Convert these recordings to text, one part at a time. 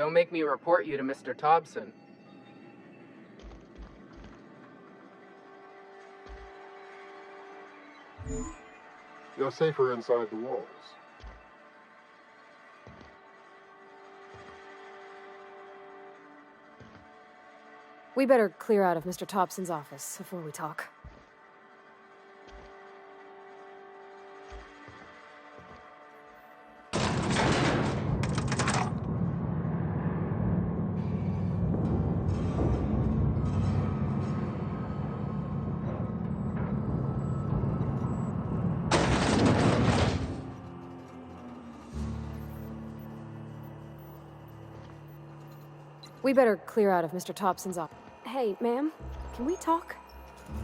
don't make me report you to Mr. Thompson. You're safer inside the walls. We better clear out of Mr. Thompson's office before we talk. We better clear out of Mr. Thompson's office. Hey, ma'am, can we talk?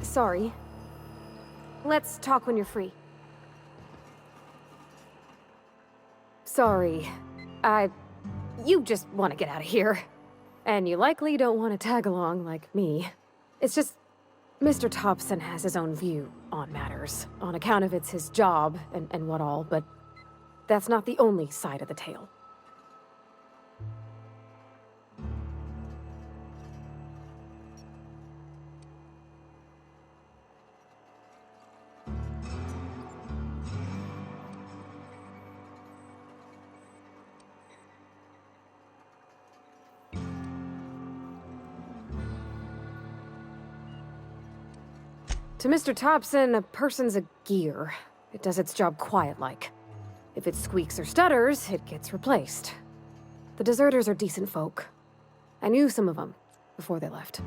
Sorry. Let's talk when you're free. Sorry. You just want to get out of here. And you likely don't want to tag along like me. It's just, Mr. Thompson has his own view on matters, on account of it's his job and what all, but that's not the only side of the tale. To Mr. Thompson, a person's a gear. It does its job quiet-like. If it squeaks or stutters, it gets replaced. The deserters are decent folk. I knew some of them before they left.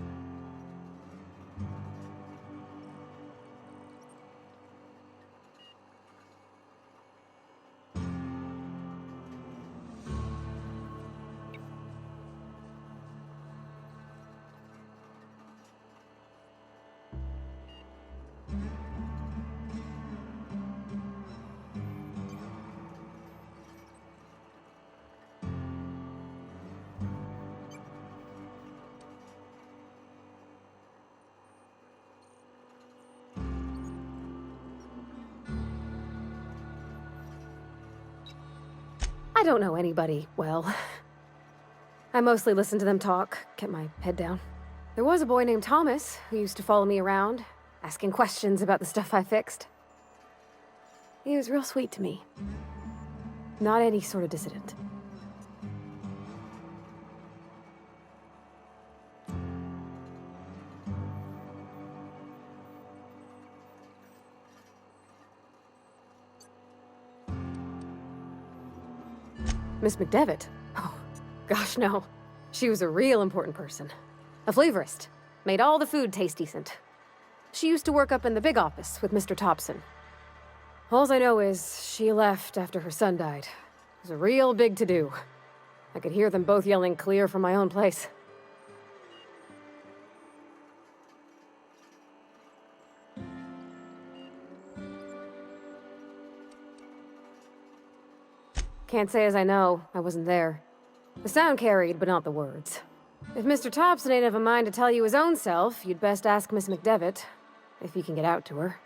I don't know anybody well. I mostly listen to them talk, kept my head down. There was a boy named Thomas who used to follow me around, asking questions about the stuff I fixed. He was real sweet to me. Not any sort of dissident. Miss McDevitt? Oh, gosh, no. She was a real important person. A flavorist. Made all the food taste decent. She used to work up in the big office with Mr. Thompson. All I know is she left after her son died. It was a real big to-do. I could hear them both yelling clear from my own place. Can't say as I know. I wasn't there. The sound carried, but not the words. If Mr. Thompson ain't of a mind to tell you his own self, you'd best ask Miss McDevitt, if you can get out to her.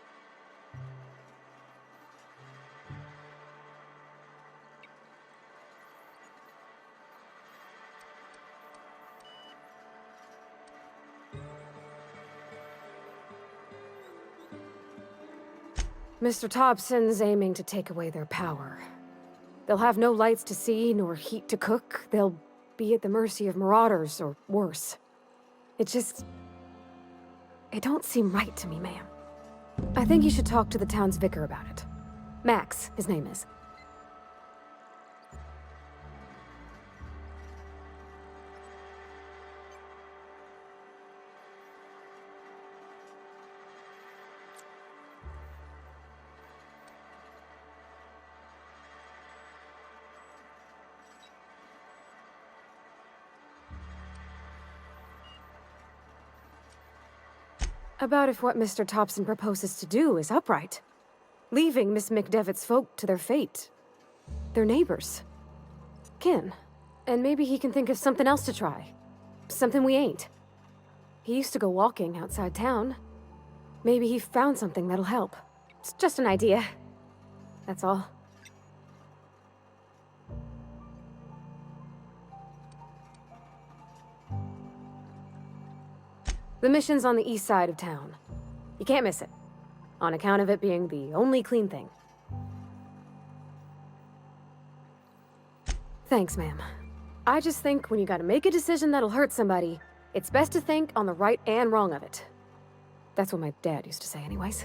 Mr. Thompson's aiming to take away their power. They'll have no lights to see, nor heat to cook. They'll be at the mercy of marauders, or worse. It don't seem right to me, ma'am. I think you should talk to the town's vicar about it. Max, his name is. About if what Mr. Thompson proposes to do is upright. Leaving Miss McDevitt's folk to their fate. Their neighbors. Kin. And maybe he can think of something else to try. Something we ain't. He used to go walking outside town. Maybe he found something that'll help. It's just an idea. That's all. The mission's on the east side of town. You can't miss it, on account of it being the only clean thing. Thanks, ma'am. I just think when you gotta make a decision that'll hurt somebody, it's best to think on the right and wrong of it. That's what my dad used to say anyways.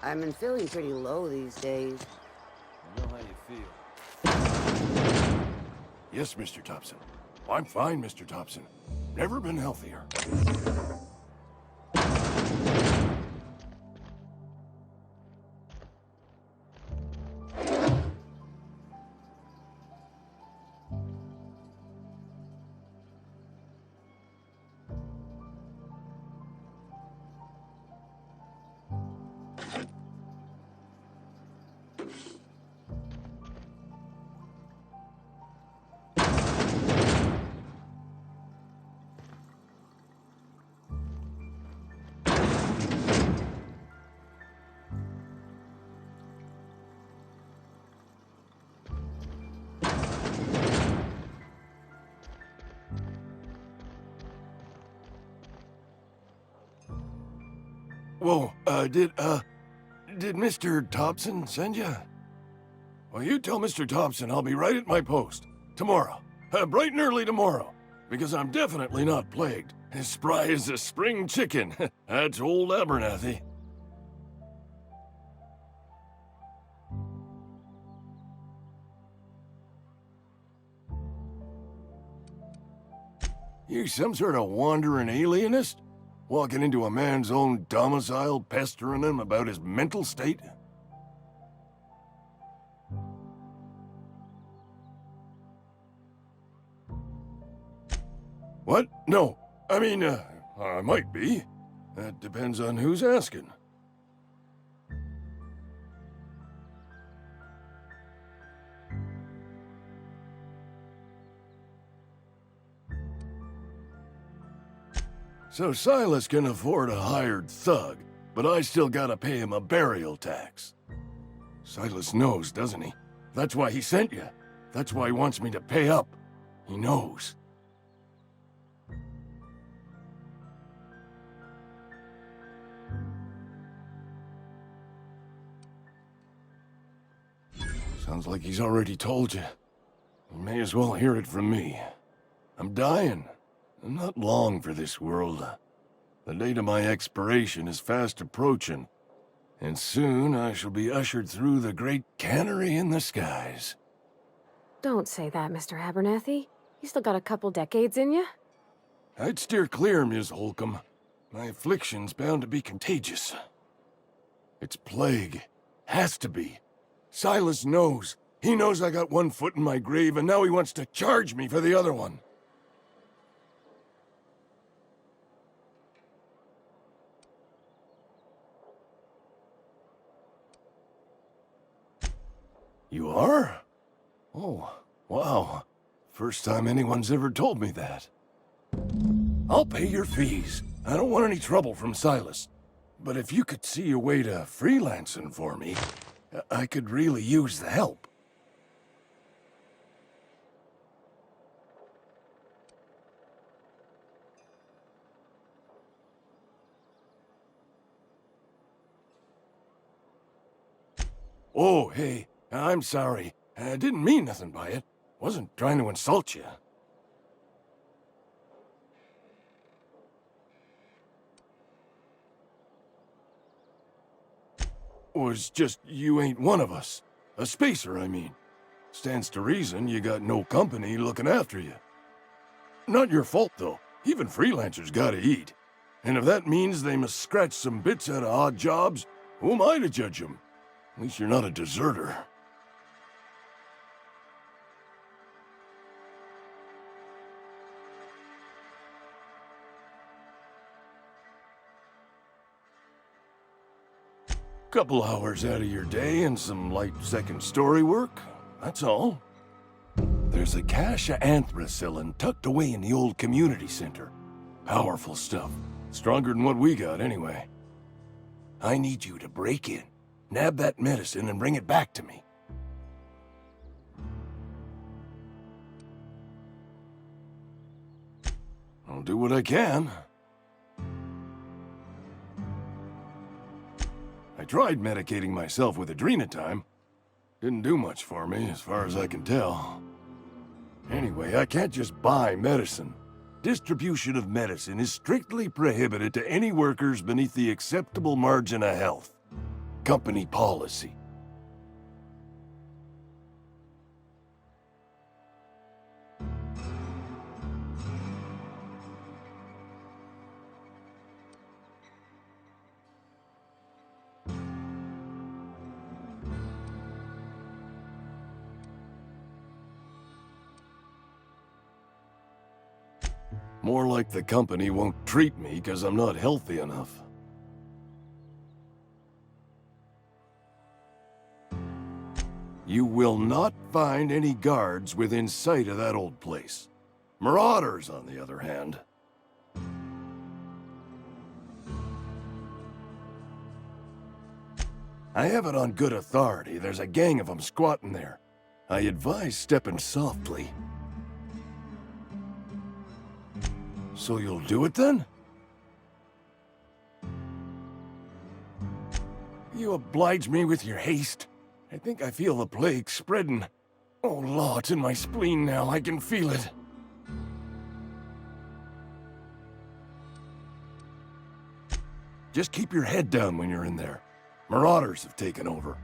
I've been feeling pretty low these days. I know how you feel. Yes, Mr. Thompson. I'm fine, Mr. Thompson. Never been healthier. Whoa, did Mr. Thompson send you? Well, you tell Mr. Thompson I'll be right at my post. Tomorrow. Bright and early tomorrow. Because I'm definitely not plagued. As spry as a spring chicken. That's old Abernathy. You some sort of wandering alienist? Walking into a man's own domicile, pestering him about his mental state? What? No. I mean, I might be. That depends on who's asking. So Silas can afford a hired thug, but I still gotta pay him a burial tax. Silas knows, doesn't he? That's why he sent you. That's why he wants me to pay up. He knows. Sounds like he's already told you. You may as well hear it from me. I'm dying. I'm not long for this world. The date of my expiration is fast approaching, and soon I shall be ushered through the great cannery in the skies. Don't say that, Mr. Abernathy. You still got a couple decades in you. I'd steer clear, Ms. Holcomb. My affliction's bound to be contagious. It's plague. Has to be. Silas knows. He knows I got one foot in my grave, and now he wants to charge me for the other one. You are? Oh, wow. First time anyone's ever told me that. I'll pay your fees. I don't want any trouble from Silas. But if you could see a way to freelancing for me, I could really use the help. Oh, hey. I'm sorry. I didn't mean nothing by it. Wasn't trying to insult you. Was just you ain't one of us. A spacer, I mean. Stands to reason you got no company looking after you. Not your fault, though. Even freelancers gotta eat. And if that means they must scratch some bits out of odd jobs, who am I to judge them? At least you're not a deserter. Couple hours out of your day and some light second story work, that's all. There's a cache of anthracillin tucked away in the old community center. Powerful stuff. Stronger than what we got, anyway. I need you to break in, nab that medicine, and bring it back to me. I'll do what I can. I tried medicating myself with adrenatime. Didn't do much for me, as far as I can tell. Anyway, I can't just buy medicine. Distribution of medicine is strictly prohibited to any workers beneath the acceptable margin of health. company policy. More like the company won't treat me because I'm not healthy enough. You will not find any guards within sight of that old place. Marauders, on the other hand. I have it on good authority. There's a gang of them squatting there. I advise stepping softly. So you'll do it then? You oblige me with your haste. I think I feel the plague spreading. Oh, Law, it's in my spleen now. I can feel it. Just keep your head down when you're in there. Marauders have taken over.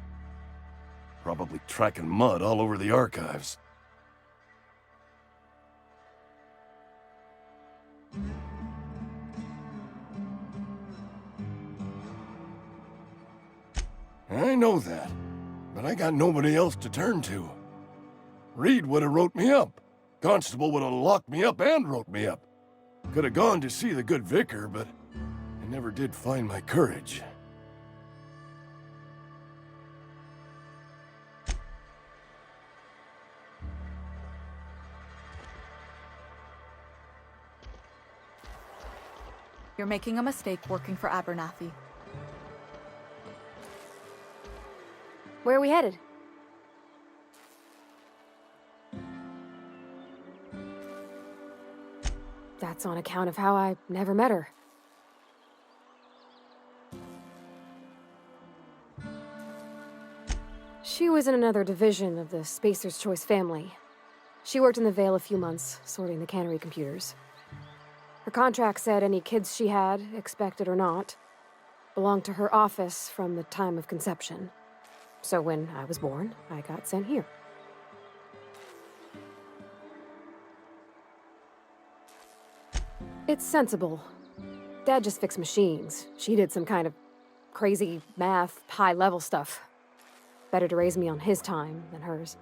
Probably tracking mud all over the archives. I know that, but I got nobody else to turn to. Reed would have wrote me up. Constable would have locked me up and wrote me up. Could have gone to see the good vicar, but I never did find my courage. You're making a mistake working for Abernathy. Where are we headed? That's on account of how I never met her. She was in another division of the Spacer's Choice family. She worked in the Vale a few months, sorting the cannery computers. Her contract said any kids she had, expected or not, belonged to her office from the time of conception. So when I was born, I got sent here. It's sensible. Dad just fixed machines. She did some kind of crazy math, high-level stuff. Better to raise me on his time than hers.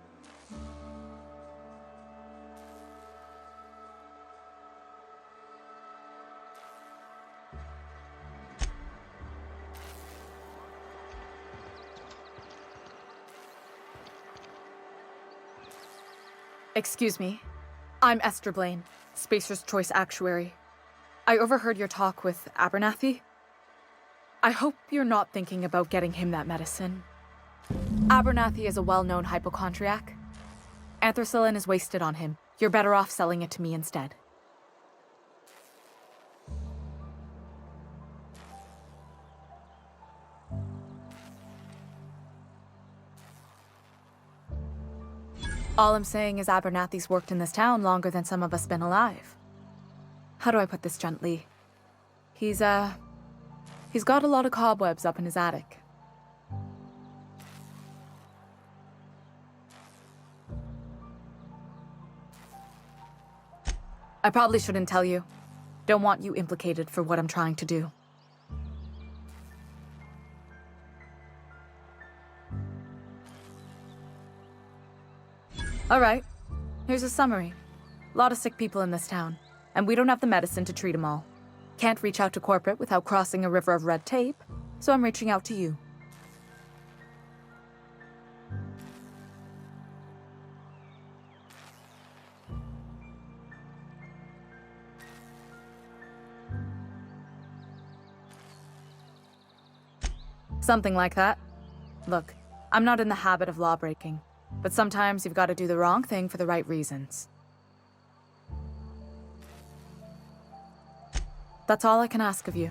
Excuse me. I'm Esther Blaine, Spacer's Choice Actuary. I overheard your talk with Abernathy. I hope you're not thinking about getting him that medicine. Abernathy is a well-known hypochondriac. Anthracillin is wasted on him. You're better off selling it to me instead. All I'm saying is Abernathy's worked in this town longer than some of us been alive. How do I put this gently? He's got a lot of cobwebs up in his attic. I probably shouldn't tell you. Don't want you implicated for what I'm trying to do. All right, here's a summary. A lot of sick people in this town, and we don't have the medicine to treat them all. Can't reach out to corporate without crossing a river of red tape, so I'm reaching out to you. Something like that. Look, I'm not in the habit of law-breaking, but sometimes you've got to do the wrong thing for the right reasons. That's all I can ask of you.